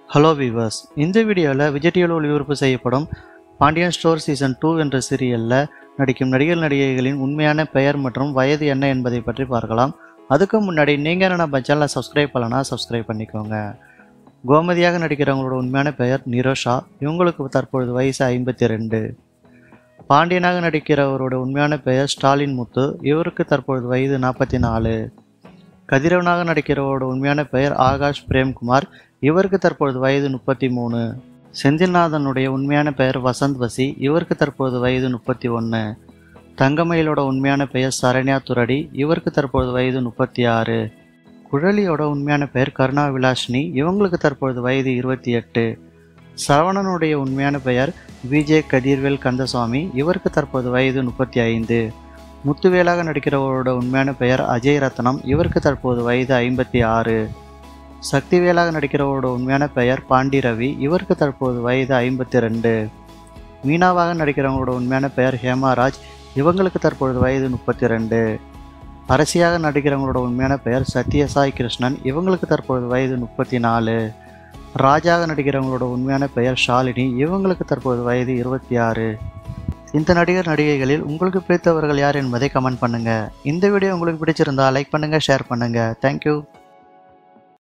Hello viewers, இந்த வீடியோவில் விஜய் டிவியில் ஒளிபரப்பு செய்யப்படும் பாண்டியன் ஸ்டோர் சீசன் 2 என்ற சீரியலில் நடிக்கும் நடிகர் நடிகைகளின் உண்மையான பெயர் மற்றும் வயது என்ன என்பதை பற்றி பார்க்கலாம். அதுக்கு முன்னாடி நீங்கள் நம்ம சேனலை சப்ஸ்கிரைப் பண்ணலன்னா சப்ஸ்கிரைப் பண்ணிக்கோங்க. கோமதியாக நடிக்கிறவங்களோட உண்மையான பெயர் நிரோஷா. இவங்களுக்கு தற்பொழுது வயசு 52. பாண்டியனாக நடிக்கிறவரோட உண்மையான பெயர் ஸ்டாலின் முத்து. இவருக்கு தற்பொழுது வயது 44. கதிரவனாக நடிக்கிறவரோட உண்மையான பெயர் ஆகாஷ் பிரேம்குமார். இவருக்கு தற்பொழுது வயது 33. செந்தில்நாதனுடைய உண்மையான பெயர் வசந்த் வசி. இவருக்கு தற்பொழுது வயது 31. தங்கமயிலோட உண்மையான பெயர் சரண்யா துரடி. இவருக்கு தற்பொழுது வயது 36. குழலியோட உண்மையான பெயர் கருணா விலாஷினி. இவங்களுக்கு தற்பொழுது வயது 28. சரவணனுடைய உண்மையான பெயர் விஜய் கதிர்வேல் கந்தசுவாமி. இவருக்கு தற்போது வயது 35. முத்துவேலாக நடிக்கிறவரோட உண்மையான பெயர் அஜய் ரத்னம். இவருக்கு தற்போது வயது 56. சக்திவேலாக நடிக்கிறவரோட உண்மையான பெயர் பாண்டி ரவி. இவருக்கு தற்போது வயது 52. மீனாவாக நடிக்கிறவங்களோட உண்மையான பெயர் ஹேமாராஜ். இவங்களுக்கு தற்பொழுது வயது 32. அரசியாக நடிக்கிறவங்களோட உண்மையான பெயர் சத்யசாய் கிருஷ்ணன். இவங்களுக்கு தற்பொழுது வயது 34. ராஜாக நடிக்கிறவங்களோட உண்மையான பெயர் ஷாலினி. இவங்களுக்கு தற்போது வயது 26. இந்த நடிகர் நடிகைகளில் உங்களுக்கு பிடித்தவர்கள் யார் என்பதை கமெண்ட் பண்ணுங்கள். இந்த வீடியோ உங்களுக்கு பிடிச்சிருந்தா லைக் பண்ணுங்கள், ஷேர் பண்ணுங்கள். தேங்க்யூ.